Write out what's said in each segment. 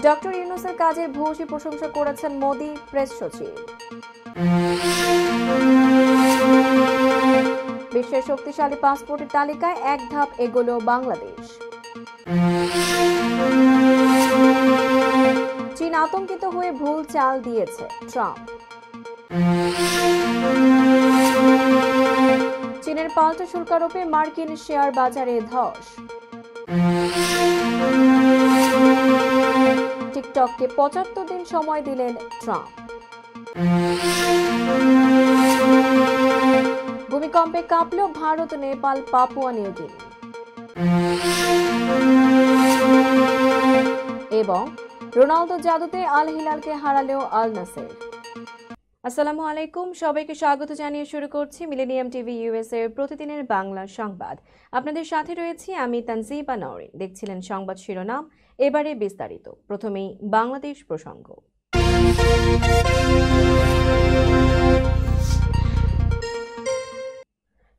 Doctor ইউনূসের কাজের ভূয়সী প্রশংসা করেছেন মোদি প্রেস সচিব। বিশ্বের শক্তিশালী পাসপোর্টের তালিকায় এক ধাপ এগোলো বাংলাদেশ। চীন আতঙ্কিত হয়ে ভুল চাল দিয়েছে ট্রাম্প। চীনের পাল্টা শুল্ক আরোপে মার্কিন শেয়ার বাজারে ধস। টিকটককে ৭৫ দিন সময় দিলেন ট্রাম্প। ভূমিকম্পে কাঁপল ভারত, নেপাল, পাপুয়া নিউগিনি। এবং রোনালদো জাদুতে আল হিলালকে হারালেও আল নাসের। আসসালামু আলাইকুম, সবাইকে স্বাগত জানিয়ে শুরু করছি মিলেনিয়াম টিভি ইউএসএ প্রতিদিনের বাংলা সংবাদ। আপনাদের সাথে রয়েছি আমি তানজিবা নওরিন। দেখছিলেন সংবাদ শিরোনাম, এবারে বিস্তারিত। প্রথমেই বাংলাদেশ প্রসঙ্গ।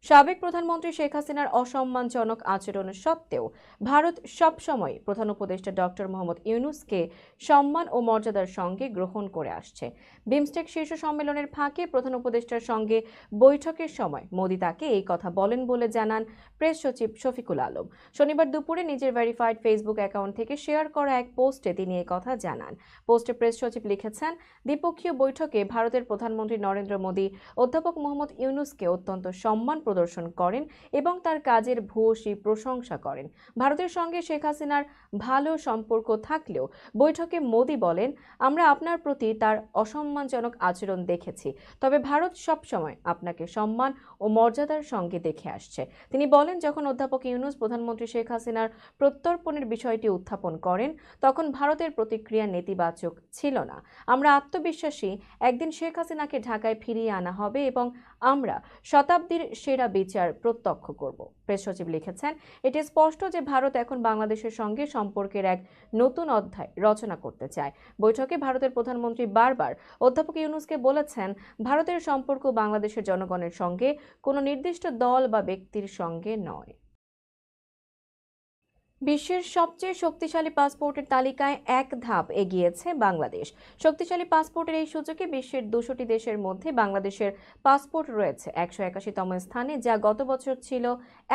সাবেক প্রধানমন্ত্রী শেখ হাসিনার অসম্মানজনক আচরণ সত্ত্বেও ভারত সবসময় প্রধান উপদেষ্টা ডক্টর মোহাম্মদ ইউনূসকে সম্মান ও মর্যাদার সঙ্গে গ্রহণ করে আসছে। বিমস্টেক শীর্ষ সম্মেলনের ফাঁকে প্রধান উপদেষ্টার সঙ্গে বৈঠকের সময় মোদি তাকে এই কথা বলেন বলে জানান প্রেস সচিব শফিকুল আলম। শনিবার দুপুরে নিজের ভেরিফাইড ফেসবুক অ্যাকাউন্ট থেকে শেয়ার করা এক পোস্টে তিনি এই কথা জানান। পোস্টে প্রেস সচিব লিখেছেন, দ্বিপক্ষীয় বৈঠকে ভারতের প্রধানমন্ত্রী নরেন্দ্র মোদি অধ্যাপক মোহাম্মদ ইউনূসকে অত্যন্ত সম্মান প্রদর্শন করেন এবং তার কাজের ভূয়সী প্রশংসা করেন। ভারতের সঙ্গে শেখ হাসিনার ভালো সম্পর্ক থাকলেও বৈঠকে মোদি বলেন, আমরা আপনার প্রতি তার অসম্মানজনক আচরণ দেখেছি, তবে ভারত সবসময় আপনাকে সম্মান ও মর্যাদার সঙ্গে দেখে আসছে। তিনি বলেন, যখন অধ্যাপক ইউনূস প্রধানমন্ত্রী শেখ হাসিনার প্রত্যর্পণের বিষয়টি উত্থাপন করেন তখন ভারতের প্রতিক্রিয়া নেতিবাচক ছিল না। আমরা আত্মবিশ্বাসী একদিন শেখ হাসিনাকে ঢাকায় ফিরিয়ে আনা হবে এবং আমরা শতাব্দীর সেরা বিচার প্রত্যক্ষ করব। প্রেস সচিব লিখেছেন, এটি স্পষ্ট যে ভারত এখন বাংলাদেশের সঙ্গে সম্পর্কের এক নতুন অধ্যায় রচনা করতে চায়। বৈঠকে ভারতের প্রধানমন্ত্রী বারবার অধ্যাপক ইউনূসকে বলেছেন, ভারতের সম্পর্ক বাংলাদেশের জনগণের সঙ্গে কোনো নির্দিষ্ট দল বা ব্যক্তির সঙ্গে নয়। বিশ্বের সবচেয়ে শক্তিশালী পাসপোর্টের তালিকায় এক ধাপ এগিয়েছে বাংলাদেশ। শক্তিশালী পাসপোর্টের এই সূচকে বিশ্বের ২০০টি দেশের মধ্যে বাংলাদেশের পাসপোর্ট রয়েছে ১৮১তম স্থানে, যা গত বছর ছিল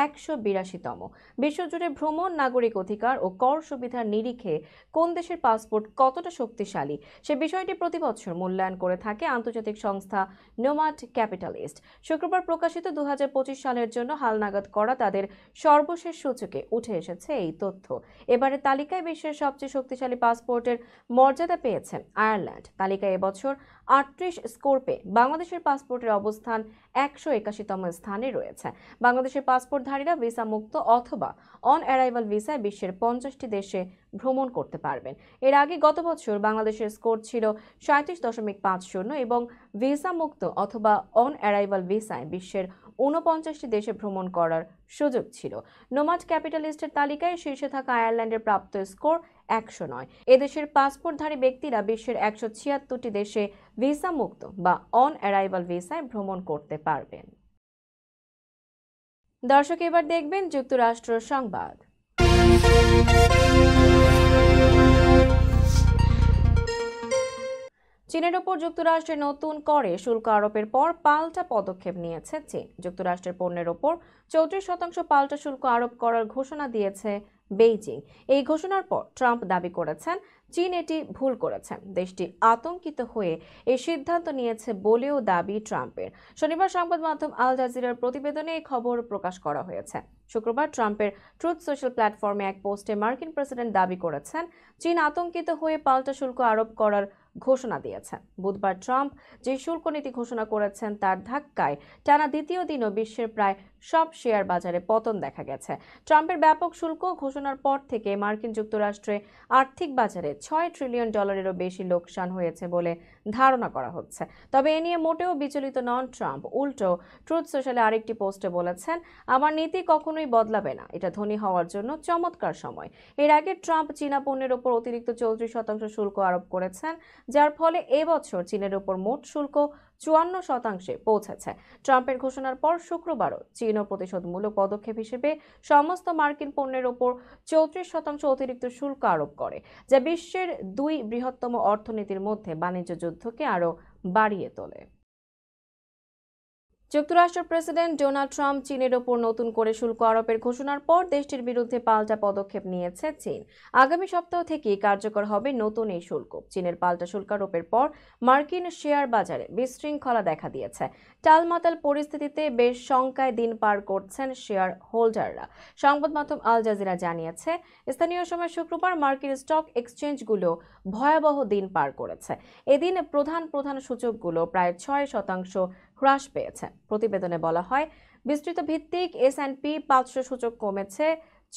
১৮২তম। বিশ্বজুড়ে ভ্রমণ, নাগরিক অধিকার ও কর সুবিধার নিরিখে কোন দেশের পাসপোর্ট কতটা শক্তিশালী সে বিষয়টি প্রতি বছর মূল্যায়ন করে থাকে আন্তর্জাতিক সংস্থা নোমাড ক্যাপিটালিস্ট। শুক্রবার প্রকাশিত ২০২৫ সালের জন্য হালনাগাদ করা তাদের সর্বশেষ সূচকে উঠে এসেছে এই তথ্য। এবারের তালিকায় বিশ্বের সবচেয়ে শক্তিশালী পাসপোর্টের মর্যাদা পেয়েছেন আয়ারল্যান্ড। তালিকায় এবছর ৩৮ স্কোর পেয়ে বাংলাদেশের পাসপোর্টের অবস্থান ১৮১তম স্থানে রয়েছে। বাংলাদেশের পাসপোর্টধারীরা ভিসা মুক্ত অথবা অন অ্যারাইভাল ভিসায় বিশ্বের ৫০টি দেশে ভ্রমণ করতে পারবেন। এর আগে গত বছর বাংলাদেশের স্কোর ছিল ৩৭.৫০ এবং ভিসা মুক্ত অথবা অন অ্যারাইভাল ভিসায় বিশ্বের ৪৯টি দেশে ভ্রমণ করার সুযোগ ছিল। নোমাড ক্যাপিটালিস্টের তালিকায় শীর্ষে থাকা আয়ারল্যান্ডের প্রাপ্ত স্কোর ১০০ এদেশের পাসপোর্টধারী ব্যক্তিরা বিশ্বের ১৭৬টি দেশে ভিসা মুক্ত বা অন অ্যারাইভাল ভিসায় ভ্রমণ করতে পারবেন। দর্শক, এবার দেখবেন যুক্তরাষ্ট্র সংবাদ। চীনের ওপর যুক্তরাষ্ট্রের নতুন করে শুল্ক আরোপের পর পাল্টা পদক্ষেপ নিয়েছে চীন। যুক্তরাষ্ট্রের পণ্যের ওপর ৩৪% পাল্টা শুল্ক আরোপ করার ঘোষণা দিয়েছে বেইজিং। এই ঘোষণার পর ট্রাম্প দাবি করেছেন, চীন এটি ভুল করেছে। দেশটি আতঙ্কিত হয়ে এই সিদ্ধান্ত নিয়েছে বলেও দাবি ট্রাম্পের। শনিবার সংবাদ মাধ্যম আল জাজিরার প্রতিবেদনে এই খবর প্রকাশ করা হয়েছে। শুক্রবার ট্রাম্পের ট্রুথ সোশ্যাল প্ল্যাটফর্মে এক পোস্টে মার্কিন প্রেসিডেন্ট দাবি করেছেন, চীন আতঙ্কিত হয়ে পাল্টা শুল্ক আরোপ করার ঘোষণা দিয়েছেন। বুধবার ট্রাম্প যে শুল্ক নীতি ঘোষণা করেছেন তার ধাক্কায় টানা দ্বিতীয় দিনও বিশ্বের প্রায় সব শেয়ার বাজারে পতন দেখা গেছে। ট্রাম্পের ব্যাপক শুল্ক ঘোষণার পর থেকে মার্কিন যুক্তরাষ্ট্রে আর্থিক বাজারে $৬ ট্রিলিয়ন বেশি লোকসান হয়েছে বলে ধারণা করা হচ্ছে। তবে এ নিয়ে মোটেও বিচলিত নন ট্রাম্প। উল্টো ট্রুথ সোশ্যালে আরেকটি পোস্টে বলেছেন, আমার নীতি কখনোই বদলাবে না, এটা ধনী হওয়ার জন্য চমৎকার সময়। এর আগে ট্রাম্প চীনা পণ্যের ওপর অতিরিক্ত ৩৪% শুল্ক আরোপ করেছেন, যার ফলে এবছর চীনের উপর মোট শুল্ক 54% পৌঁছেছে। ট্রাম্পের ঘোষণার পর শুক্রবারও চীনও প্রতিশোধমূলক পদক্ষেপ হিসেবে সমস্ত মার্কিন পণ্যের উপর 34% অতিরিক্ত শুল্ক আরোপ করে, যা বিশ্বের দুই বৃহত্তম অর্থনীতির মধ্যে বাণিজ্য যুদ্ধকে আরও বাড়িয়ে তোলে। যুক্তরাষ্ট্রের প্রেসিডেন্ট ডোনাল্ড ট্রাম্প চীনের ওপর নতুন করে শুল্ক আরোপের ঘোষণার পর দেশটির বিরুদ্ধে পাল্টা পদক্ষেপ নিয়েছে চীন। আগামী সপ্তাহ থেকেই কার্যকর হবে নতুন এই শুল্ক। চীনের পাল্টা শুল্ক আরোপের পর মার্কিন শেয়ার বাজারে বিশৃঙ্খলা দেখা দিয়েছে। টালমাটাল পরিস্থিতিতে বেশ শঙ্কায় দিন পার করছেন শেয়ার হোল্ডাররা। সংবাদ মাধ্যম আল জাজিরা জানিয়েছে, স্থানীয় সময় শুক্রবার মার্কিন স্টক এক্সচেঞ্জগুলো ভয়াবহ দিন পার করেছে। এদিন প্রধান সূচকগুলো প্রায় 6% হ্রাস পেয়েছে। প্রতিবেদনে বলা হয়, বিস্তৃত ভিত্তিক S&P 500 সূচক কমেছে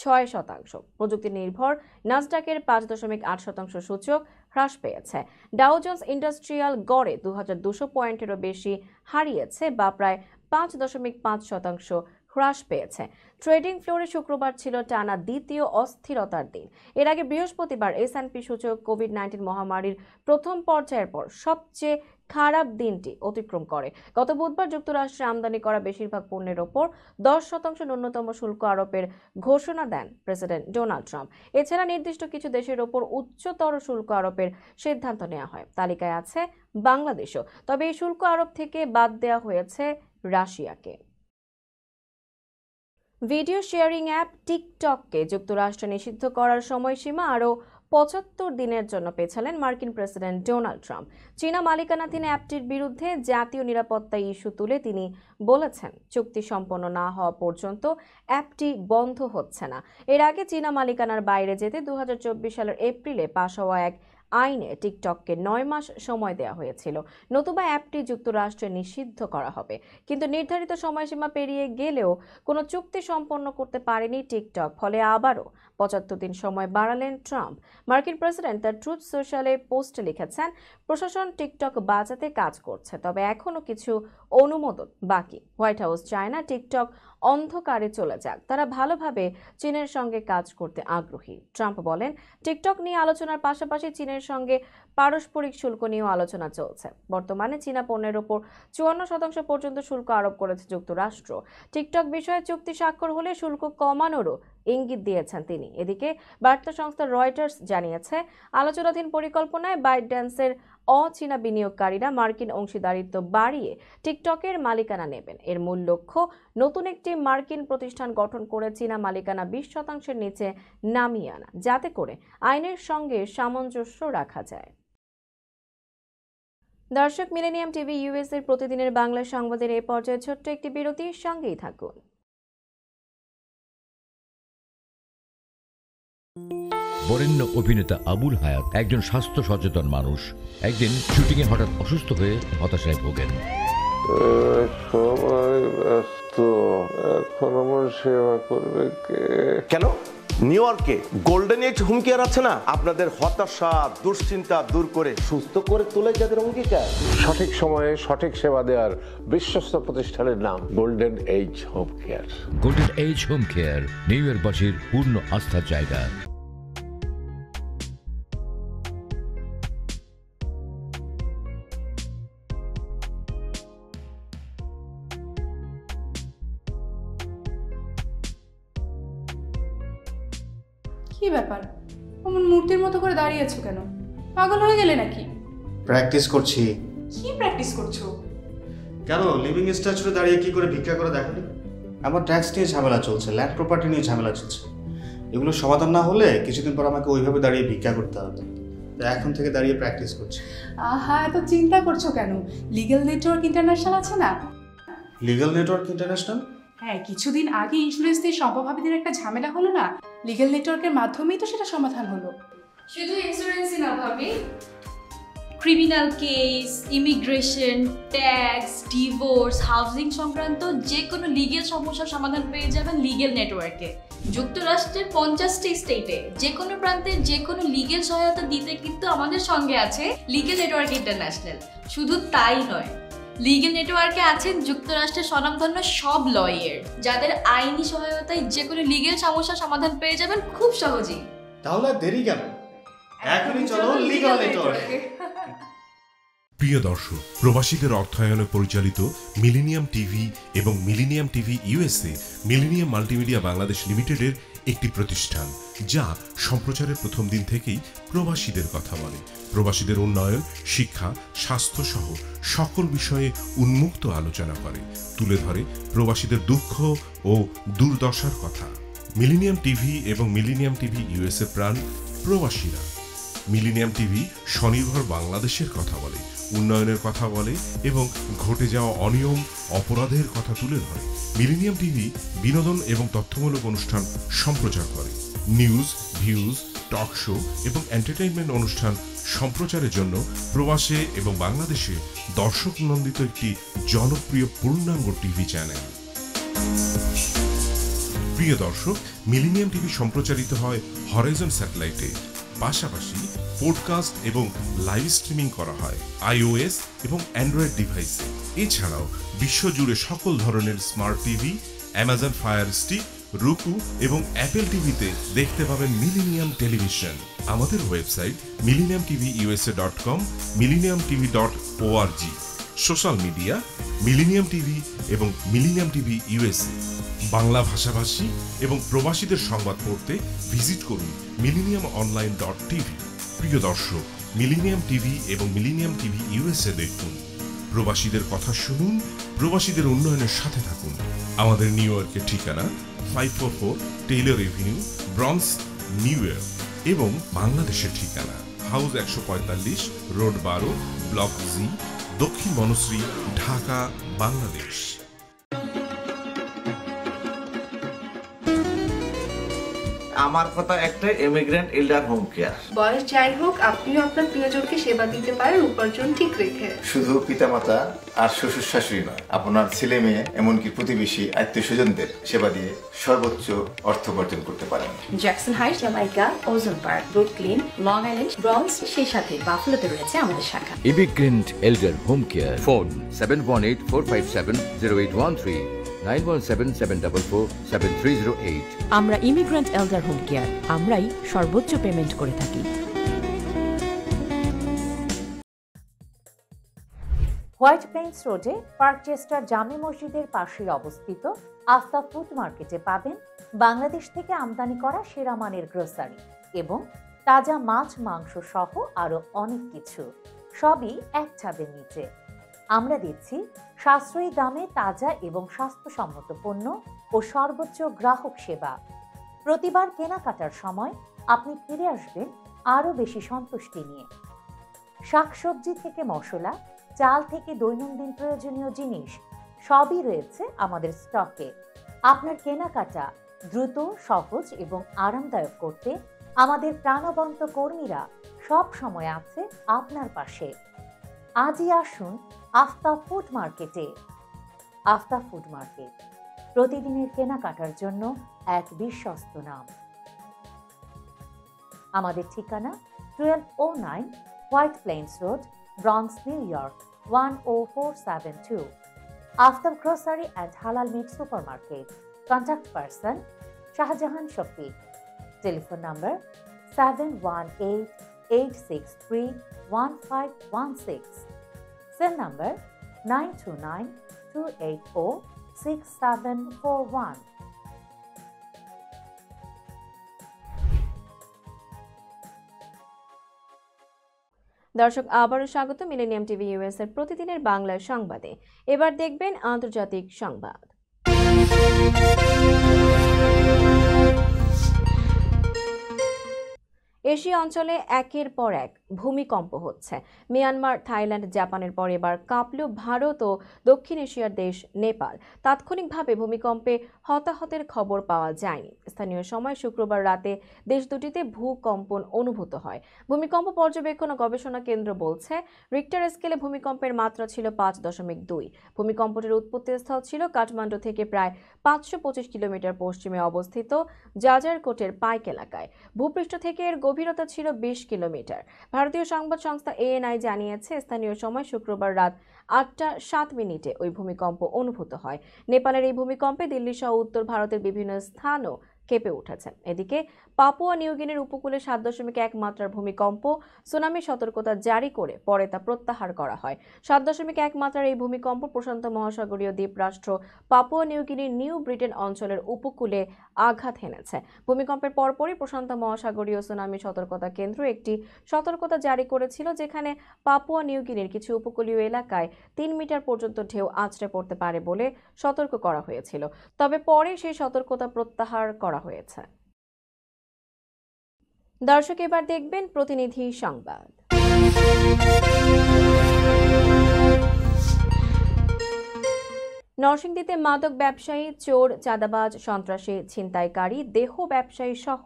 6%। প্রযুক্তি নির্ভর নাসডাকের 5.8% সূচক হ্রাস পেয়েছে। ডাও জোন্স ইন্ডাস্ট্রিয়াল গড়ে 2200 পয়েন্টেরও বেশি হারিয়েছে বা প্রায় 5.5% হ্রাস পেয়েছে। ট্রেডিং ফ্লোরে শুক্রবার ছিল টানা দ্বিতীয় অস্থিরতার দিন। এর আগে বৃহস্পতিবার S&P সূচক কোভিড-19 মহামারীর প্রথম পর্যায়ের পর সবচেয়ে খারাপ দিনটি অতিক্রম করে। গত বুধবার যুক্তরাষ্ট্রে আমদানি করা বেশিরভাগ পণ্যের ওপর 10% ন্যূনতম শুল্ক আরোপের ঘোষণা দেন প্রেসিডেন্ট ডোনাল্ড ট্রাম্প। এছাড়া নির্দিষ্ট কিছু দেশের ওপর উচ্চতর শুল্ক আরোপের সিদ্ধান্ত নেওয়া হয়। তালিকায় আছে বাংলাদেশও। তবে এই শুল্ক আরোপ থেকে বাদ দেওয়া হয়েছে রাশিয়াকে। ভিডিও শেয়ারিং অ্যাপ টিকটককে যুক্তরাষ্ট্রে নিষিদ্ধ করার সময়সীমা আরও 75 দিনের জন্য পেছালেন মার্কিন প্রেসিডেন্ট ডোনাল্ড ট্রাম্প। চীনা মালিকানাধীন অ্যাপটির বিরুদ্ধে জাতীয় নিরাপত্তা ইস্যু তুলে তিনি বলেছেন, চুক্তি সম্পন্ন না হওয়া পর্যন্ত অ্যাপটি বন্ধ হচ্ছে না। এর আগে চীনা মালিকানার বাইরে যেতে 2024 সালের এপ্রিলে পাশ হওয়া এক আইনে টিকটককে 9 মাস সময় দেওয়া হয়েছিল, নতুবা অ্যাপটি যুক্তরাষ্ট্রে নিষিদ্ধ করা হবে। কিন্তু নির্ধারিত সময়সীমা পেরিয়ে গেলেও কোনো চুক্তি সম্পন্ন করতে পারেনি টিকটক। ফলে আবারও 75 দিন সময় বাড়ালেন ট্রাম্প। মার্কিন প্রেসিডেন্ট তার ট্রুথ সোশ্যালে পোস্টে লিখেছেন, প্রশাসন টিকটক বাঁচাতে কাজ করছে, তবে এখনও কিছু অনুমোদন বাকি। হোয়াইট হাউস চায় না টিকটক অন্ধকারে চলে যাক, তারা ভালোভাবে চীনের সঙ্গে কাজ করতে আগ্রহী। ট্রাম্প বলেন, টিকটক নিয়ে আলোচনার পাশাপাশি চীনের সঙ্গে পারস্পরিক শুল্ক নিয়েও আলোচনা চলছে। বর্তমানে চীনা পণ্যের ওপর 54% পর্যন্ত শুল্ক আরোপ করেছে যুক্তরাষ্ট্র। টিকটক বিষয়ে চুক্তি স্বাক্ষর হলে শুল্ক কমানোরও ইঙ্গিত দিয়েছেন তিনি। এদিকে বার্তা সংস্থা রয়টার্স জানিয়েছে, আলোচনাধীন পরিকল্পনায় বাইটড্যান্সের অচীনা বিনিয়োগকারীরা মার্কিন অংশীদারিত্ব বাড়িয়ে টিকটকের মালিকানা নেবেন। এর মূল লক্ষ্য নতুন একটি মার্কিন প্রতিষ্ঠান গঠন করে চীনা মালিকানা 20%-এর নিচে নামিয়ে আনা, যাতে করে আইনের সঙ্গে সামঞ্জস্য রাখা যায়। দর্শক, মিলেনিয়াম টিভি US এর প্রতিদিনের বাংলা সংবাদের এই পর্যায়ে ছোট্ট একটি বিরতির সঙ্গেই থাকুন। বরেণ্য অভিনেতা আবুল হায়াত একজন স্বাস্থ্য সচেতন মানুষ। একদিন শুটিংয়ে হঠাৎ অসুস্থ হয়ে হতাশায় ভোগেন। সবাই ব্যস্ত, এখন আমার সেবা করবে কে? কেন? নিউ ইয়র্কে গোল্ডেন এজ হোম কেয়ার আছে না, আপনাদের হতাশা দুশ্চিন্তা দূর করে সুস্থ করে তোলে যাদের অঙ্গীকার। সঠিক সময়ে সঠিক সেবা দেওয়ার বিশ্বস্ত প্রতিষ্ঠানের নাম golden age home care. Golden age home care new ইয়র্কবাসীর পূর্ণ আস্থার জায়গা। কি ব্যাপার, অমন মূর্তির মতো করে দাঁড়িয়ে আছো কেন? পাগল হয়ে গেলে নাকি? প্র্যাকটিস করছি। কি প্র্যাকটিস করছো? কেন লিভিং স্ট্যাচুরে দাঁড়িয়ে কি করে ভিক্ষা করে দেখালি? আমার ট্যাক্স নিয়ে ঝামেলা চলছে, ল্যান্ড প্রপার্টি নিয়ে ঝামেলা চলছে। এগুলো সমাধান না হলে কিছুদিন পর আমাকে ওইভাবে দাঁড়িয়ে ভিক্ষা করতে হবে। তো এখন থেকে দাঁড়িয়ে প্র্যাকটিস করছি। আহা, এত চিন্তা করছো কেন? লিগ্যাল নেটওয়ার্ক ইন্টারন্যাশনাল আছে না? Legal network international? হ্যাঁ, কিছুদিন আগে ইন্স্যুরেন্স দিয়ে সম্পভাবীদের একটা ঝামেলা হলো না, লিগ্যাল নেটওয়ার্কের মাধ্যমেই তো সেটা সমাধান হলো। শুধু ইন্স্যুরেন্সই না ভাবি, criminal case, immigration, tax, divorce, housing সংক্রান্ত যে কোনো লিগ্যাল সমস্যার সমাধান পেয়ে যাবেন লিগ্যাল নেটওয়ার্কে। যুক্তরাষ্ট্রের 50টি স্টেটে যে কোনো প্রান্তে যে কোনো লিগ্যাল সহায়তা দিতে কিন্তু আমাদের সঙ্গে আছে লিগ্যাল নেটওয়ার্ক ইন্টারন্যাশনাল। শুধু তাই নয়, লিগ্যাল নেটওয়ার্কে আছেন যুক্তরাষ্ট্রের স্বনামধন্য সব লয়ার, যাদের আইনি সহায়তায় যে কোনো লিগ্যাল সমস্যার সমাধান পেয়ে যাবেন খুব সহজেই। তাহলে দেরি কেন? এখনই চলো লিগ্যাল নেটওয়ার্কে। প্রিয় দর্শক, প্রবাসীদের অর্থায়নে পরিচালিত মিলেনিয়াম টিভি এবং millennium TV USA millennium multimedia Bangladesh লিমিটেডের একটি প্রতিষ্ঠান, যা সম্প্রচারের প্রথম দিন থেকেই প্রবাসীদের কথা বলে। প্রবাসীদের উন্নয়ন, শিক্ষা, স্বাস্থ্য সহ সকল বিষয়ে উন্মুক্ত আলোচনা করে, তুলে ধরে প্রবাসীদের দুঃখ ও দুর্দশার কথা। মিলেনিয়াম টিভি এবং মিলেনিয়াম টিভি ইউএসএ প্রাণ প্রবাসীরা। মিলেনিয়াম টিভি স্বনির্ভর বাংলাদেশের কথা বলে, উন্নয়নের কথা বলে এবং ঘটে যাওয়া অনিয়ম, অপরাধের কথা তুলে ধরে। মিলেনিয়াম টিভি বিনোদন এবং তথ্যমূলক অনুষ্ঠান সম্প্রচার করে। নিউজ, ভিউজ, টক শো এবং এন্টারটেইনমেন্ট অনুষ্ঠান সম্প্রচারের জন্য প্রবাসে এবং বাংলাদেশে দর্শক নন্দিত একটি জনপ্রিয় পূর্ণাঙ্গ টিভি চ্যানেল। প্রিয় দর্শক, মিলেনিয়াম টিভি সম্প্রচারিত হয় হরাইজন স্যাটেলাইটে, পাশাপাশি পডকাস্ট এবং লাইভ স্ট্রিমিং করা হয় iOS এবং অ্যান্ড্রয়েড ডিভাইসে। এছাড়াও বিশ্বজুড়ে সকল ধরনের smart TV, Amazon fire stick, রুকু এবং অ্যাপেল টিভিতে দেখতে পাবেন মিলেনিয়াম টেলিভিশন। আমাদের website millenniumtvusa.com, millenniumtv.org। Social media millennium TV এবং মিলেনিয়াম টিভি ইউএসএ। বাংলা ভাষাভাষী এবং প্রবাসীদের সংবাদ পড়তে ভিজিট করুন millenniumonline.tv। প্রিয় দর্শক, মিলেনিয়াম টিভি এবং মিলেনিয়াম টিভি ইউএসএ দেখুন। প্রবাসীদের কথা শুনুন, প্রবাসীদের উন্নয়নের সাথে থাকুন। আমাদের নিউ ইয়র্কের ঠিকানা 544 Taylor Avenue, bronze, New York এবং বাংলাদেশের ঠিকানা হাউস 145, রোড 12, ব্লক জি, দক্ষিণ বনশ্রী, ঢাকা, বাংলাদেশ। আমার কথা একটাই, ইমিগ্রেন্ট এল্ডার হোম কেয়ার। বয়স যাই হোক, আপনিও আপনার প্রিয়জনকে সেবা দিতে পারেন উপার্জন ঠিক রেখে। শুধু পিতামাতা আর শ্বশুর শাশুড়ি নয়, আপনার ছেলে মেয়ে এমনকি প্রতিবেশী আত্মীয় স্বজনদের সেবা দিয়ে সর্বোচ্চ অর্থ উপার্জন করতে পারেন। জ্যাকসন হাইট, জামাইকা, ওজন park, Brooklyn, long island, bronze, সেই সাথে বাফলোতে রয়েছে আমাদের শাখা। Immigrant এল্ডার home care. ফোন 7184570813, 9177447308। আমরা ইমিগ্রেন্ট এল্ডার হোম কেয়ার, আমরাই সর্বোচ্চ পেমেন্ট করে থাকি। হোয়াইট প্লেন্স রোডে পার্কচেস্টার জামে মসজিদের পাশে অবস্থিত আফতাব ফুড মার্কেটে পাবেন বাংলাদেশ থেকে আমদানি করা সেরা মানের গ্রোসারি এবং তাজা মাছ, মাংস সহ আরো অনেক কিছু, সবই এক ছাদের নিচে। আমরা দিচ্ছি সাশ্রয়ী দামে তাজা এবং স্বাস্থ্যসম্মত পণ্য ও সর্বোচ্চ গ্রাহক সেবা। প্রতিবার কেনাকাটার সময় আপনি ফিরে আসবেন আরো বেশি সন্তুষ্টি নিয়ে। শাকসবজি থেকে মশলা, চাল থেকে দৈনন্দিন প্রয়োজনীয় জিনিস সবই রয়েছে আমাদের স্টকে। আপনার কেনাকাটা দ্রুত, সহজ এবং আরামদায়ক করতে আমাদের প্রাণবন্ত কর্মীরা সব সময় আছে আপনার পাশে। আজই আসুন আফতাব ফুড মার্কেটে। আফতাব ফুড মার্কেট, প্রতিদিনের কেনাকাটার জন্য এক বিশ্বস্ত নাম। আমাদের ঠিকানা 1209 White Plains Road, Bronx, New York 10472। Aftab grocery and হালাল meat super market. Contact person Shahjahan Shafiq. Telephone number 7188631516। Cell number 9292806741। দর্শক, আবারও স্বাগত মিলেনিয়াম টিভি ইউএস এর প্রতিদিনের বাংলা সংবাদে। এবার দেখবেন আন্তর্জাতিক সংবাদ। এশিয়া অঞ্চলে একের পর এক ভূমিকম্প হচ্ছে। মিয়ানমার, থাইল্যান্ড, জাপানের পর এবার কাঁপল ভারত ও দক্ষিণ এশিয়ার দেশ নেপাল। তাৎক্ষণিকভাবে ভূমিকম্পে হতাহতের খবর পাওয়া যায়নি। স্থানীয় সময় শুক্রবার রাতে দেশ দুটিতে ভূকম্পন অনুভূত হয়। ভূমিকম্প পর্যবেক্ষণ ও গবেষণা কেন্দ্র বলছে, রিক্টার স্কেলে ভূমিকম্পের মাত্রা ছিল 5.2। ভূমিকম্পটির উৎপত্তিস্থল ছিল কাঠমান্ডু থেকে প্রায় 525 কিলোমিটার পশ্চিমে অবস্থিত জাজারকোটের পাইক এলাকায়। ভূপৃষ্ঠ থেকে এর গভীরতা ছিল 20 কিলোমিটার। ভারতীয় সংবাদ সংস্থা ANI জানিয়েছে, স্থানীয় সময় শুক্রবার রাত 8:07 ওই ভূমিকম্প অনুভূত হয়। নেপালের এই ভূমিকম্পে দিল্লি সহ উত্তর ভারতের বিভিন্ন স্থানও কেঁপে উঠেছে। এদিকে পাপুয়া নিউগিনির উপকূলে 7.1 মাত্রার ভূমিকম্প সুনামি সতর্কতা জারি করে পরে তা প্রত্যাহার করা হয়। 7.1 মাত্রার এই ভূমিকম্প প্রশান্ত মহাসাগরীয় দ্বীপরাষ্ট্র পাপুয়া নিউগিনির নিউ ব্রিটেন অঞ্চলের উপকূলে আঘাত হেনেছে। ভূমিকম্পের পরপরই প্রশান্ত মহাসাগরীয় সুনামি সতর্কতা কেন্দ্র একটি সতর্কতা জারি করেছিল, যেখানে পাপুয়া নিউগিনির কিছু উপকূলীয় এলাকায় 3 মিটার পর্যন্ত ঢেউ আছড়ে পড়তে পারে বলে সতর্ক করা হয়েছিল। তবে পরে সেই সতর্কতা প্রত্যাহার করা হয়েছে। দর্শক, এবার দেখবেন প্রতিনিধি সংবাদ। নরসিংদীতে মাদক ব্যবসায়ী, চোর, চাঁদাবাজ, সন্ত্রাসী, ছিনতাইকারী, দেহ ব্যবসায়ী সহ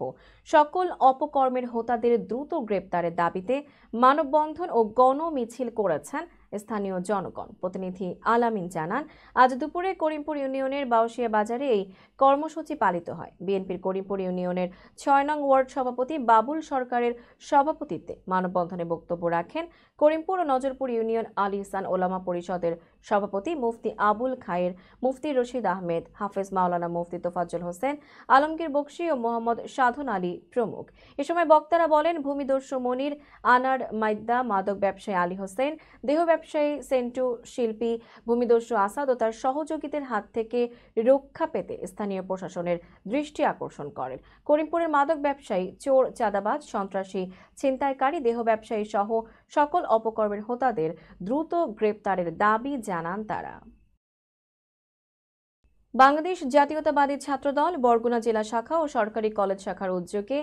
সকল অপকর্মের হোতাদের দ্রুত গ্রেপ্তারের দাবিতে মানববন্ধন ও গণমিছিল করেছেন স্থানীয় জনগণ। প্রতিনিধি আলামিন জানান, আজ দুপুরে করিমপুর ইউনিয়নের বাউশিয়া বাজারে এই কর্মসূচি পালিত হয়। বিএনপির করিমপুর ইউনিয়নের 6 নং ওয়ার্ড সভাপতি বাবুল সরকারের সভাপতিত্বে মানববন্ধনে বক্তব্য রাখেন করিমপুর ও নজরপুর ইউনিয়ন আল ইহসান ওলামা পরিষদের সভাপতি মুফতি আবুল খায়ের, মুফতি রশিদ আহমেদ, হাফেজ মাওলানা মুফতি তোফাজ্জল হোসেন, আলমগীর বকশী ও মোহাম্মদ সাধন আলী প্রমুখ। এ সময় বক্তারা বলেন, ভূমিদস্যু মনির, আনার মাইদ্দা, মাদক ব্যবসায়ী আলী হোসেন, দেহ ব্যবসায়ী সেন্টু, শিল্পী ভূমিদস্যু আসাদ ও তার সহযোগীদের হাত থেকে রক্ষা পেতে স্থানীয় প্রশাসনের দৃষ্টি আকর্ষণ করেন। করিমপুরের মাদক ব্যবসায়ী, চোর, চাঁদাবাজ, সন্ত্রাসী, ছিনতাইকারী, দেহ ব্যবসায়ী সহ সকল অপকর্মের হোতাদের দ্রুত গ্রেপ্তারের দাবি জানান তারা। বাংলাদেশ জাতীয়তাবাদী ছাত্রদল বরগুনা জেলা শাখা ও সরকারি কলেজ শাখার উদ্যোগে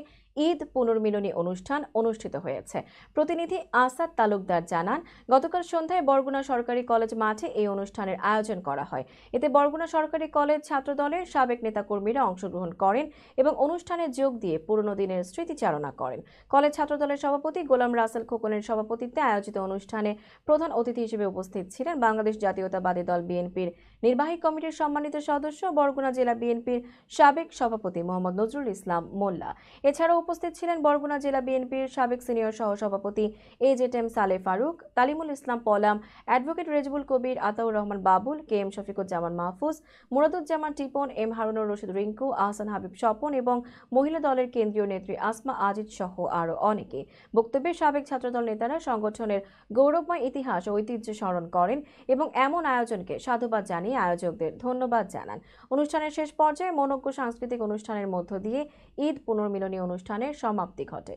ঈদ পুনর্মিলনী অনুষ্ঠান অনুষ্ঠিত হয়েছে। প্রতিনিধি আসাদ তালুকদার জানান, গতকাল সন্ধ্যায় বরগুনা সরকারি কলেজ মাঠে এই অনুষ্ঠানের আয়োজন করা হয়। এতে বরগুনা সরকারি কলেজ ছাত্রদলের সাবেক নেতাকর্মীরা অংশগ্রহণ করেন এবং অনুষ্ঠানে যোগ দিয়ে পুরনো দিনের স্মৃতিচারণা করেন। কলেজ ছাত্রদলের সভাপতি গোলাম রাসেল খোকনের সভাপতিত্বে আয়োজিত অনুষ্ঠানে প্রধান অতিথি হিসেবে উপস্থিত ছিলেন বাংলাদেশ জাতীয়তাবাদী দল বিএনপির নির্বাহী কমিটির সম্মানিত সদস্য বরগুনা জেলা বিএনপির সাবেক সভাপতি মোহাম্মদ নজরুল ইসলাম মোল্লা। এছাড়াও উপস্থিত ছিলেন বরগুনা জেলা বিএনপির সাবেক সিনিয়র সহসভাপতি এজেটেম সালে ফারুক, তালিমুল ইসলাম পলাম, অ্যাডভোকেট রেজবুল কবির, Ataur Rahman Babul, K M Shafiquzzaman Mahfuz, Muraduzzaman টিপন, M Harunur Rashid Rinku, Ahsan Habib Swapan এবং মহিলা দলের কেন্দ্রীয় নেত্রী আসমা আজিজ সহ আরও অনেকে। বক্তব্যে সাবেক ছাত্রদল নেতারা সংগঠনের গৌরবময় ইতিহাস ও ঐতিহ্য স্মরণ করেন এবং এমন আয়োজনকে সাধুবাদ জানিয়ে আয়োজকদের ধন্যবাদ জানান। অনুষ্ঠানের শেষ পর্যায়ে মনোজ্ঞ সাংস্কৃতিক অনুষ্ঠানের মধ্য দিয়ে ঈদ পুনর্মিলনী অনুষ্ঠানের সমাপ্তি ঘটে।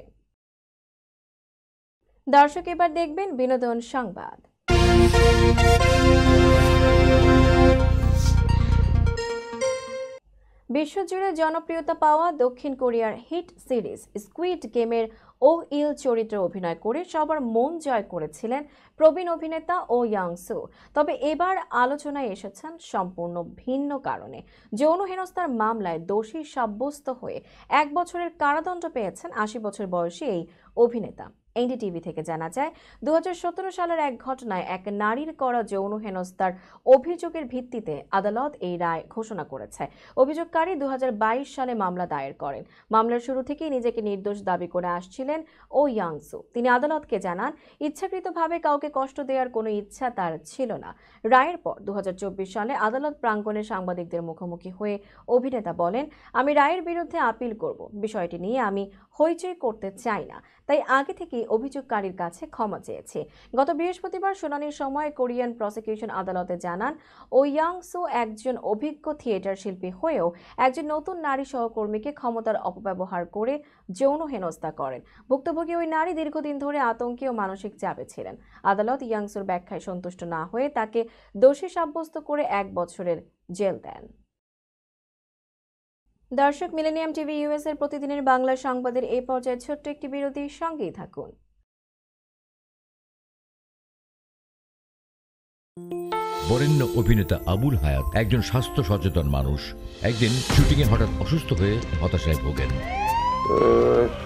দর্শক, এবার দেখবেন বিনোদন সংবাদ। বিশ্বজুড়ে জনপ্রিয়তা পাওয়া দক্ষিণ কোরিয়ার হিট সিরিজ স্কুইড গেমের ওহ ইল চরিত্রে অভিনয় করে সবার মন জয় করেছিলেন প্রবীণ অভিনেতা ও ইয়াং সু। তবে এবার আলোচনায় এসেছেন সম্পূর্ণ ভিন্ন কারণে। যৌন হেনস্থার মামলায় দোষী সাব্যস্ত হয়ে 1 বছরের কারাদণ্ড পেয়েছেন 80 বছর বয়সী এই অভিনেতা। এনডিটিভি থেকে জানা যায়, 2017 সালের এক ঘটনায় এক নারীর করা যৌন হেনস্থার অভিযোগের ভিত্তিতে আদালত এই রায় ঘোষণা করেছে। অভিযোগকারী 2022 সালে মামলা দায়ের করেন। মামলার শুরু থেকেই নিজেকে নির্দোষ দাবি করে আসছিলেন ও ইয়াং সু। তিনি আদালতকে জানান, ইচ্ছাকৃতভাবে কাউকে কষ্ট দেওয়ার কোনো ইচ্ছা তার ছিল না। রায়ের পর 2024 সালে আদালত প্রাঙ্গণে সাংবাদিকদের মুখোমুখি হয়ে অভিনেতা বলেন, আমি রায়ের বিরুদ্ধে আপিল করব। বিষয়টি নিয়ে আমি হইচই করতে চাই না, তাই আগে থেকেই অভিযোগকারীর কাছে ক্ষমা চেয়েছে। গত বৃহস্পতিবার শুনানির সময় কোরিয়ান প্রসিকিউশন আদালতে জানান, ও ইয়াং সু একজন অভিজ্ঞ থিয়েটার শিল্পী হয়েও একজন নতুন নারী সহকর্মীকে ক্ষমতার অপব্যবহার করে যৌন হেনস্থা করেন। ভুক্তভোগী ওই নারী দীর্ঘদিন ধরে আতঙ্কে ও মানসিক চাপে ছিলেন। আদালত ইয়াং সুর ব্যাখ্যায় সন্তুষ্ট না হয়ে তাকে দোষী সাব্যস্ত করে 1 বছরের জেল দেন। দর্শক, মিলেনিয়াম টিভি ইউএস এর প্রতিদিনের বাংলা সংবাদের এই পর্যায়ে ছোট্ট একটি বিরতির সঙ্গেই থাকুন। বরেণ্য অভিনেতা আবুল হায়াত একজন স্বাস্থ্য সচেতন মানুষ। একদিন শুটিংয়ে হঠাৎ অসুস্থ হয়ে হতাশায় ভোগেন।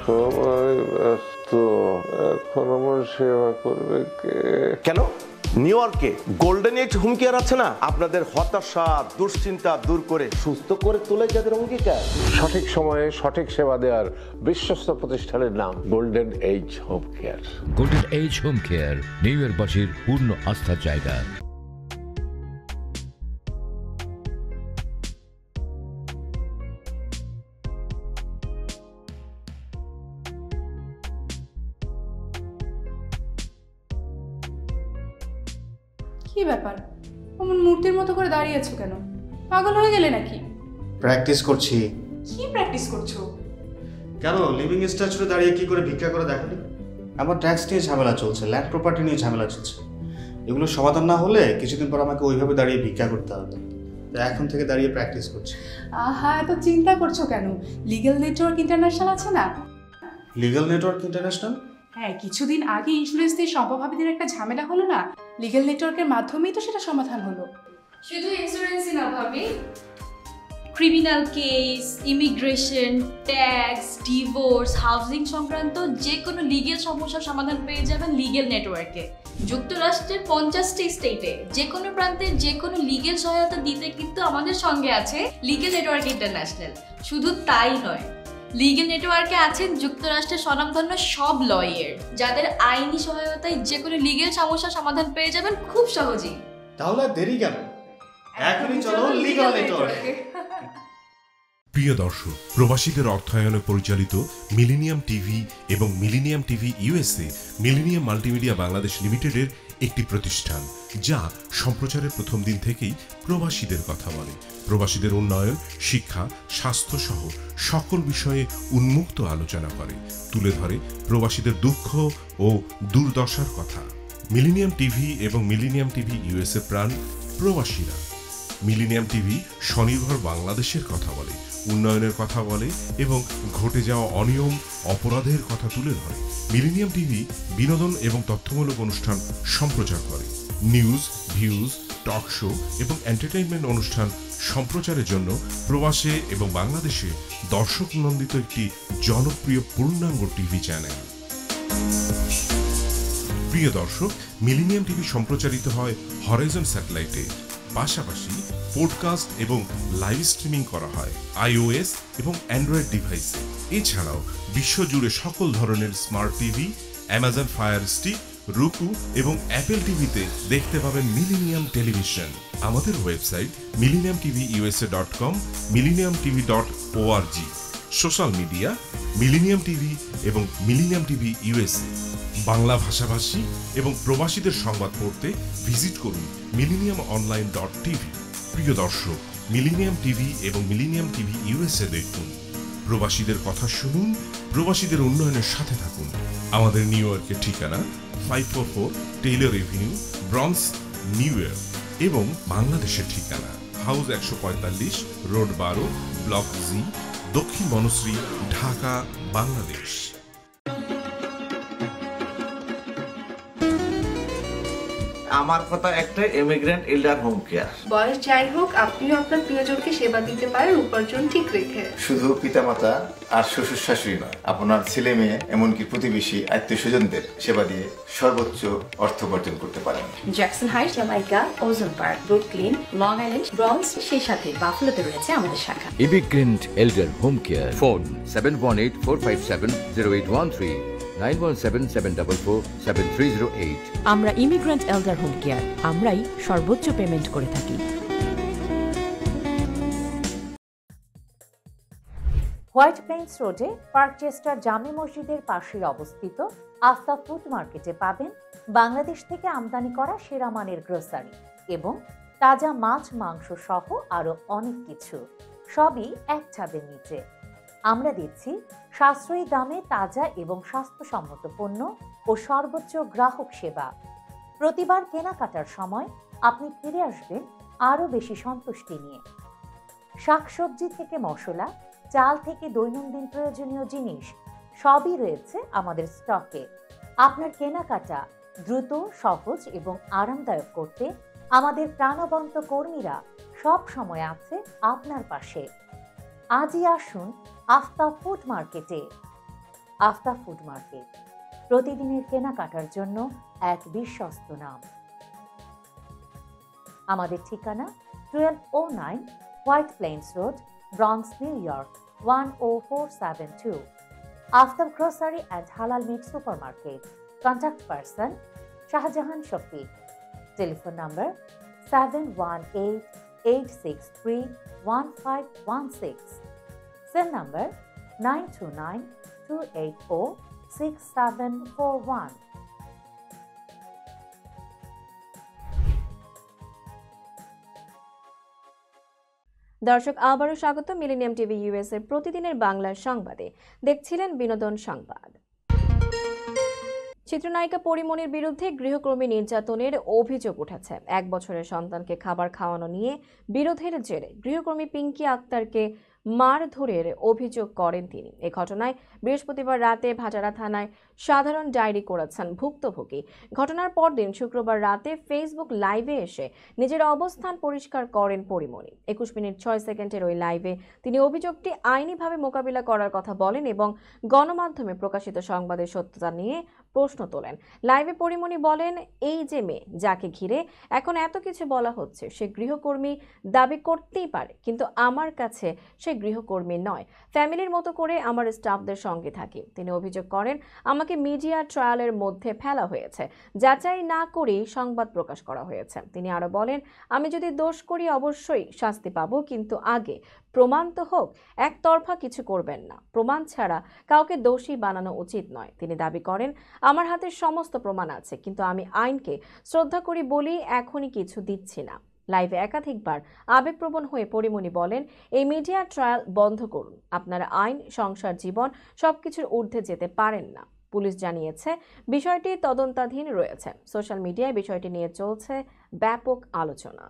সবাই ব্যস্ত, এখন আমার সেবা করবে কে? কেন? নিউ ইয়র্কে গোল্ডেন এজ হোম কেয়ার আছে না, আপনাদের হতাশা দুশ্চিন্তা দূর করে সুস্থ করে তোলে যাদের অঙ্গীকার। সঠিক সময়ে সঠিক সেবা দেওয়ার বিশ্বস্ত প্রতিষ্ঠানের নাম golden age home care. Golden age home care new ইয়র্কবাসীর পূর্ণ আস্থার জায়গা। কি ব্যাপার, অমন মূর্তির মতো করে দাঁড়িয়ে আছো কেন? পাগল হয়ে গেলে নাকি? প্র্যাকটিস করছি। কি প্র্যাকটিস করছো? কেন লিভিং স্ট্যাচুরে দাঁড়িয়ে কি করে ভিক্ষা করে দেখনি? আমার ট্যাক্স নিয়ে ঝামেলা চলছে, ল্যান্ড প্রপার্টি নিয়ে ঝামেলা চলছে। এগুলো সমাধান না হলে কিছুদিন পর আমাকে ওইভাবে দাঁড়িয়ে ভিক্ষা করতে হবে। তাই এখন থেকে দাঁড়িয়ে প্র্যাকটিস করছি। আহা, এত চিন্তা করছো কেন? লিগ্যাল নেটওয়ার্ক ইন্টারন্যাশনাল আছে না? Legal network international? হ্যাঁ, কিছুদিন আগে ইন্স্যুরেন্স দিয়ে সম্পভাবিদের একটা ঝামেলা হলো না, লিগ্যাল নেটওয়ার্কের মাধ্যমেই তো সেটা সমাধান হলো। শুধু ইন্স্যুরেন্সই না ভাবি, criminal case, immigration, tax, divorce, housing সংক্রান্ত যে কোনো লিগেল সমস্যার সমাধান পেয়ে যাবেন লিগেল নেটওয়ার্কে। যুক্তরাষ্ট্রের 50টি স্টেটে যে কোনো প্রান্তে যে কোনো লিগেল সহায়তা দিতে কিন্তু আমাদের সঙ্গে আছে লিগেল নেটওয়ার্ক ইন্টারন্যাশনাল। শুধু তাই নয়, লিগেল নেটওয়ার্কে আছেন যুক্তরাষ্ট্রের স্বনামধন্য সব লয়ার, যাদের আইনি সহায়তায় যে কোনো লিগেল সমস্যার সমাধান পেয়ে যাবেন খুব সহজেই। তাহলে দেরি কেন? এখনই চলো লিগ্যাল নেটওয়ার্কে। প্রিয় দর্শক, প্রবাসীদের অর্থায়নে পরিচালিত মিলেনিয়াম টিভি এবং millennium TV USA millennium multimedia Bangladesh লিমিটেডের একটি প্রতিষ্ঠান, যা সম্প্রচারের প্রথম দিন থেকেই প্রবাসীদের কথা বলে। প্রবাসীদের উন্নয়ন, শিক্ষা, স্বাস্থ্য সহ সকল বিষয়ে উন্মুক্ত আলোচনা করে, তুলে ধরে প্রবাসীদের দুঃখ ও দুর্দশার কথা। মিলেনিয়াম টিভি এবং মিলেনিয়াম টিভি ইউএসএ প্রাণ প্রবাসীরা। মিলেনিয়াম টিভি স্বনির্ভর বাংলাদেশের কথা বলে, উন্নয়নের কথা বলে এবং ঘটে যাওয়া অনিয়ম, অপরাধের কথা তুলে ধরে। মিলেনিয়াম টিভি বিনোদন এবং তথ্যমূলক অনুষ্ঠান সম্প্রচার করে। নিউজ, ভিউজ, টক শো এবং এন্টারটেইনমেন্ট অনুষ্ঠান সম্প্রচারের জন্য প্রবাসে এবং বাংলাদেশে দর্শক নন্দিত একটি জনপ্রিয় পূর্ণাঙ্গ টিভি চ্যানেল। প্রিয় দর্শক, মিলেনিয়াম টিভি সম্প্রচারিত হয় হরাইজন স্যাটেলাইটে, পাশাপাশি পডকাস্ট এবং লাইভ স্ট্রিমিং করা হয় iOS এবং অ্যান্ড্রয়েড ডিভাইসে। এছাড়াও বিশ্বজুড়ে সকল ধরনের smart TV, Amazon fire stick, রুকু এবং অ্যাপেল টিভিতে দেখতে পাবেন মিলেনিয়াম টেলিভিশন। আমাদের website millenniumtvusa.com, millenniumtv.org। Social media millennium TV এবং মিলেনিয়াম টিভি ইউএসএ। বাংলা ভাষাভাষী এবং প্রবাসীদের সংবাদ পড়তে ভিজিট করুন millenniumonline.tv। প্রিয় দর্শক, মিলেনিয়াম টিভি এবং মিলেনিয়াম টিভি ইউএসএ দেখুন, প্রবাসীদের কথা শুনুন, প্রবাসীদের উন্নয়নের সাথে থাকুন। আমাদের নিউ ইয়র্কের ঠিকানা 544 Taylor Avenue, bronze, New York এবং বাংলাদেশের ঠিকানা হাউস 145, রোড 12, ব্লক জি, দক্ষিণ বনশ্রী, ঢাকা, বাংলাদেশ। আমার কথা একটাই, ইমিগ্রেন্ট এল্ডার হোম কেয়ার। বয়স যাই হোক, আপনিও আপনার প্রিয়জনকে সেবা দিতে পারেন উপার্জন ঠিক রেখে। শুধু পিতামাতা আর শ্বশুর শাশুড়ি নয়, আপনার ছেলে মেয়ে এমনকি প্রতিবেশী আত্মীয় স্বজনদের সেবা দিয়ে সর্বোচ্চ অর্থ উপার্জন করতে পারেন। জ্যাকসন হাইটস, জামাইকা, ওজন park, Brooklyn, long island, bronze, সেই সাথে বাফলোতে রয়েছে আমাদের শাখা। Immigrant এল্ডার home care. ফোন 7184570813, 9177447308। আমরা ইমিগ্রেন্ট এল্ডার হোম কেয়ার, আমরাই সর্বোচ্চ পেমেন্ট করে থাকি। হোয়াইট প্লেন্স রোডে পার্কচেস্টার জামে মসজিদের পাশে অবস্থিত আফতাব ফুড মার্কেটে পাবেন বাংলাদেশ থেকে আমদানি করা সেরা মানের গ্রোসারি এবং তাজা মাছ, মাংস সহ আরো অনেক কিছু, সবই এক ছাদের নিচে। আমরা দিচ্ছি সাশ্রয়ী দামে তাজা এবং স্বাস্থ্যসম্মত পণ্য ও সর্বোচ্চ গ্রাহক সেবা। প্রতিবার কেনাকাটার সময় আপনি ফিরে আসবেন আরো বেশি সন্তুষ্টি নিয়ে। শাকসবজি থেকে মশলা, চাল থেকে দৈনন্দিন প্রয়োজনীয় জিনিস সবই রয়েছে আমাদের স্টকে। আপনার কেনাকাটা দ্রুত, সহজ এবং আরামদায়ক করতে আমাদের প্রাণবন্ত কর্মীরা সব সময় আছে আপনার পাশে। আজই আসুন আফতাব ফুড মার্কেটে। আফতাব ফুড মার্কেট, প্রতিদিনের কেনাকাটার জন্য এক বিশ্বস্ত নাম। আমাদের ঠিকানা 1209 White Plains Road, Bronx, New York 10472। Aftab grocery and হালাল meat supermarket. Contact person Shahjahan Shafiq. Telephone number 7188631516। Cell number 9292806741। দর্শক আবারও স্বাগত মিলেনিয়াম টিভি ইউএস এর প্রতিদিনের বাংলা সংবাদে। দেখছিলেন বিনোদন সংবাদ। চিত্রনায়িকা পরিমণির বিরুদ্ধে গৃহকর্মী নির্যাতনের অভিযোগ উঠেছে। 1 বছরের সন্তানকে খাবার খাওয়ানো নিয়ে বিরোধের জেরে গৃহকর্মী পিঙ্কি আক্তারকে মারধরের অভিযোগ করেন তিনি। এই ঘটনায় বৃহস্পতিবার রাতে ভাটারা থানায় সাধারণ ডায়েরি করেছেন ভুক্তভোগী। ঘটনার পরদিন শুক্রবার রাতে ফেসবুক লাইভে এসে নিজের অবস্থান পরিষ্কার করেন পরিমণি। 21 মিনিট 6 সেকেন্ডের ওই লাইভে তিনি অভিযোগটি আইনিভাবে মোকাবিলা করার কথা বলেন এবং গণমাধ্যমে প্রকাশিত সংবাদের সত্যতা নিয়ে প্রশ্ন তোলেন। লাইভে পরিমণি বলেন, এই যে মেয়ে যাকে ঘিরে এখন এত কিছু বলা হচ্ছে, সে গৃহকর্মী দাবি করতেই পারে, কিন্তু আমার কাছে সে গৃহকর্মী নয়। ফ্যামিলির মতো করে আমার স্টাফদের সঙ্গে থাকি। তিনি অভিযোগ করেন, আমাকে মিডিয়া ট্রায়ালের মধ্যে ফেলা হয়েছে, যাচাই না করেই সংবাদ প্রকাশ করা হয়েছে। তিনি আরো বলেন, আমি যদি দোষ করি অবশ্যই শাস্তি পাবো, কিন্তু আগে প্রমাণ তো হোক। একতরফা কিছু করবেন না, প্রমাণ ছাড়া কাউকে দোষী বানানো উচিত নয়। তিনি দাবি করেন, আমার হাতে সমস্ত প্রমাণ আছে, কিন্তু আমি আইনকে শ্রদ্ধা করি বলেই এখনই কিছু দিচ্ছি না। লাইভে একাধিকবার আবেগপ্রবণ হয়ে পরিমণি বলেন, এই মিডিয়া ট্রায়াল বন্ধ করুন। আপনারা আইন, সংসার, জীবন সবকিছুর ঊর্ধ্বে যেতে পারেন না। পুলিশ জানিয়েছে বিষয়টি তদন্তাধীন রয়েছে। সোশ্যাল মিডিয়ায় বিষয়টি নিয়ে চলছে ব্যাপক আলোচনা।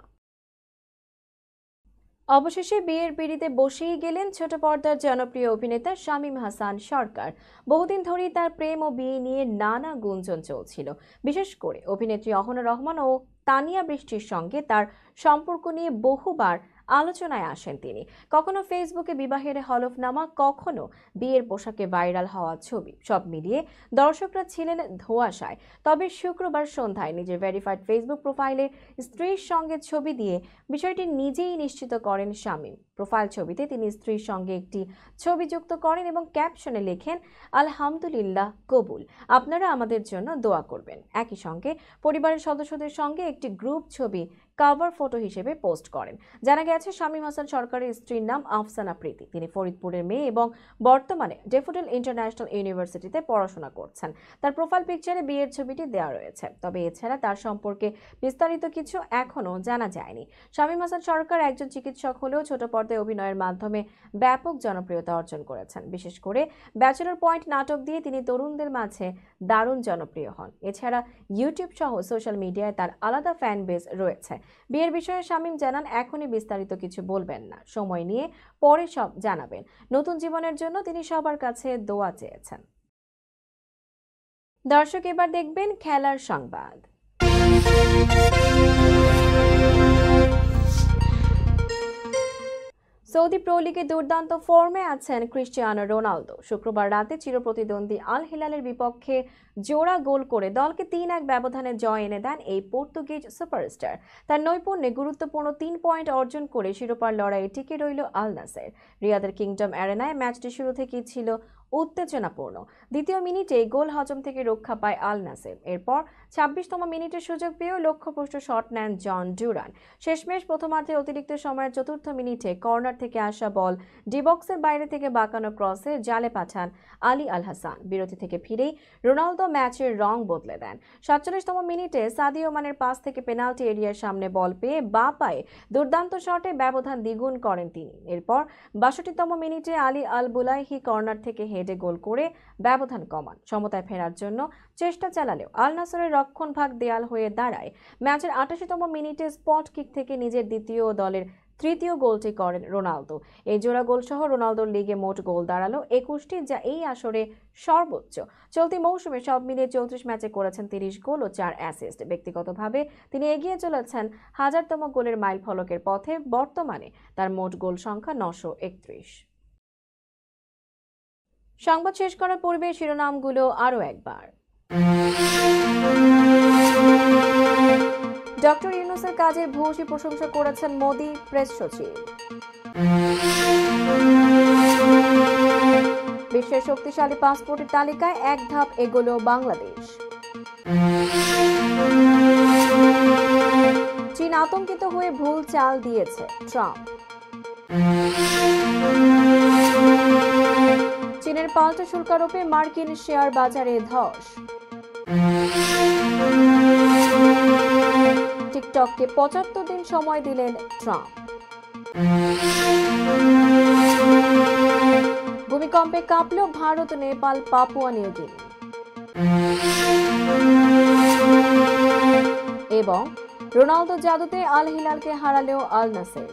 অবশেষে বিয়ের পিঁড়িতে বসেই গেলেন ছোট পর্দার জনপ্রিয় অভিনেতা শামীম হাসান সরকার। বহুদিন ধরেই তার প্রেম ও বিয়ে নিয়ে নানা গুঞ্জন চলছিল। বিশেষ করে অভিনেত্রী অহনা রহমান ও তানিয়া বৃষ্টির সঙ্গে তার সম্পর্ক নিয়ে বহুবার আলোচনায় আসেন তিনি। কখনো ফেসবুকে বিবাহের হলফনামা, কখনো বিয়ের পোশাকে ভাইরাল হওয়া ছবি, সব মিলিয়ে দর্শকরা ছিলেন ধোঁয়াশায়। তবে শুক্রবার সন্ধ্যায় নিজের ভেরিফাইড ফেসবুক প্রোফাইলে স্ত্রীর সঙ্গে ছবি দিয়ে বিষয়টি নিজেই নিশ্চিত করেন শামীম। প্রোফাইল ছবিতে তিনি স্ত্রীর সঙ্গে একটি ছবি যুক্ত করেন এবং ক্যাপশনে লেখেন, আলহামদুলিল্লাহ কবুল, আপনারা আমাদের জন্য দোয়া করবেন। একই সঙ্গে পরিবারের সদস্যদের সঙ্গে একটি গ্রুপ ছবি কভার ফটো হিসেবে পোস্ট করেন। জানা গেছে শামীম হাসান সরকারের স্ত্রীর নাম আফসানা প্রীতি। তিনি ফরিদপুরের মেয়ে এবং বর্তমানে ডেফোডিল ইন্টারন্যাশনাল ইউনিভার্সিটিতে পড়াশোনা করছেন। তার প্রোফাইল পিকচারে বিয়ের ছবিটি দেওয়া রয়েছে। তবে এছাড়া তার সম্পর্কে বিস্তারিত কিছু এখনও জানা যায়নি। শামীম হাসান সরকার একজন চিকিৎসক হলেও ছোট পর্দায় অভিনয়ের মাধ্যমে ব্যাপক জনপ্রিয়তা অর্জন করেছেন। বিশেষ করে ব্যাচেলর পয়েন্ট নাটক দিয়ে তিনি তরুণদের মাঝে দারুণ জনপ্রিয় হন। এছাড়া ইউটিউব সহ সোশ্যাল মিডিয়ায় তার আলাদা ফ্যান বেস রয়েছে। বিয়ের বিষয়ে শামীম জানান, এখনই বিস্তারিত কিছু বলবেন না, সময় নিয়ে পরে সব জানাবেন। নতুন জীবনের জন্য তিনি সবার কাছে দোয়া চেয়েছেন। দর্শক, এবার দেখবেন খেলার সংবাদ। সৌদি প্রো লিগে দুর্দান্ত ফর্মে আছেন ক্রিস্টিয়ানো রোনালদো। শুক্রবার রাতে চিরপ্রতিদ্বন্দ্বী আল হিলালের বিপক্ষে জোড়া গোল করে দলকে 3-1 ব্যবধানে জয় এনে দেন এই পর্তুগিজ সুপারস্টার। তার নৈপুণ্যে গুরুত্বপূর্ণ 3 পয়েন্ট অর্জন করে শিরোপার লড়াইয়ে টিকে রইল আল নাসের। রিয়াদের কিংডম অ্যারেনায় ম্যাচটি শুরু থেকেই ছিল উত্তেজনাপূর্ণ। দ্বিতীয় মিনিটে গোল হজম থেকে রক্ষা পায় আল নাসের। এরপর 26তম মিনিটে সুযোগ পেয়েও লক্ষ্যভ্রষ্ট শট নেন জন ডুরান। শেষমেশ প্রথমার্ধের অতিরিক্ত সময়ের 4র্থ মিনিটে কর্নার থেকে আসা বল ডিবক্সের বাইরে থেকে বাঁকানো ক্রসে জালে পাঠান আলী আল হাসান। বিরতি থেকে ফিরেই রোনালদো ম্যাচের রং বদলে দেন। 47তম মিনিটে সাদিও মানের পাস থেকে পেনাল্টি এরিয়ার সামনে বল পেয়ে বাঁ পায়ে দুর্দান্ত শটে ব্যবধান দ্বিগুণ করেন তিনি। এরপর 62তম মিনিটে আলী আল বুলাইহি কর্নার থেকে হেডে গোল করে ব্যবধান কমান। সমতায় ফেরার জন্য চেষ্টা চালালেও আল নাসরের রক্ষণভাগ দেয়াল হয়ে দাঁড়ায়। ম্যাচের 88তম মিনিটে স্পট কিক থেকে নিজের দ্বিতীয় ও দলের তৃতীয় গোলটি করেন রোনালদো। এই জোড়া গোল সহ রোনালদোর লিগে মোট গোল দাঁড়ালো 21টি, যা এই আসরে সর্বোচ্চ। চলতি মৌসুমে সব মিলিয়ে 34 ম্যাচে করেছেন 30 গোল ও 4 অ্যাসিস্ট। ব্যক্তিগতভাবে তিনি এগিয়ে চলেছেন 1000তম গোলের মাইল ফলকের পথে। বর্তমানে তার মোট গোল সংখ্যা 931। সংবাদ শেষ করার পূর্বে শিরোনামগুলো আরও একবার। ডক্টর ইউনূসের কাজের ভূয়সী প্রশংসা করেছেন মোদি প্রেস সচিব। বিশ্বের শক্তিশালী পাসপোর্টের তালিকায় এক ধাপ এগোলো বাংলাদেশ। চীন আতঙ্কিত হয়ে ভুল চাল দিয়েছে ট্রাম্প। চীনের পাল্টা শুল্ক আরোপে মার্কিন শেয়ার বাজারে ধস। টিকটককে 75 দিন সময় দিলেন ট্রাম্প। ভূমিকম্পে কাঁপল Bharat, Nepal, Papua New Guinea. এবং রোনালদো জাদুতে আল হিলালকে হারালেও আল নাসের।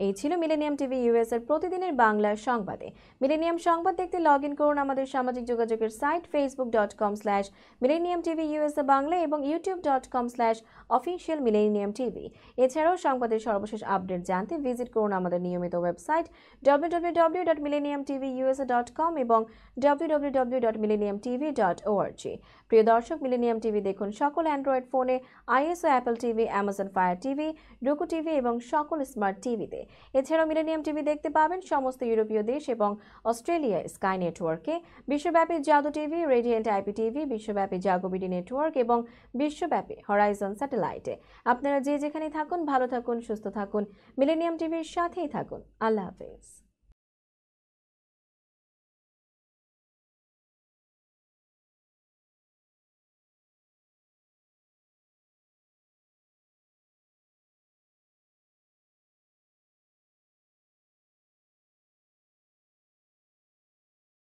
এই ছিল মিলেনিয়াম টিভি ইউএস এর প্রতিদিনের বাংলা সংবাদে। মিলেনিয়াম সংবাদ দেখতে লগ ইন করুন আমাদের সামাজিক যোগাযোগের সাইট facebook.com/millenniumtvUSA বাংলা এবং youtube.com/officialmillenniumtv। এছাড়াও সংবাদের সর্বশেষ আপডেট জানতে ভিজিট করুন আমাদের নিয়মিত ওয়েবসাইট www.millenniumtvusa.com এবং www.millenniumtv.org। প্রিয় দর্শক, মিলেনিয়াম টিভি দেখুন সকল অ্যান্ড্রয়েড ফোনে, iOS ও Apple TV, Amazon Fire TV, Roku TV এবং সকল স্মার্ট টিভিতে। এছাড়াও মিলেনিয়াম টিভি দেখতে পাবেন সমস্ত ইউরোপীয় দেশ এবং অস্ট্রেলিয়ায় স্কাই নেটওয়ার্কে, বিশ্বব্যাপী জাদু টিভি, রেডিয়েন্ট আইপি টিভি, বিশ্বব্যাপী জাগোবিডি নেটওয়ার্ক এবং বিশ্বব্যাপী হরাইজন স্যাটেলাইটে। আপনারা যে যেখানে থাকুন ভালো থাকুন, সুস্থ থাকুন, মিলেনিয়াম টিভির সাথেই থাকুন। আল্লাহ হাফেজ।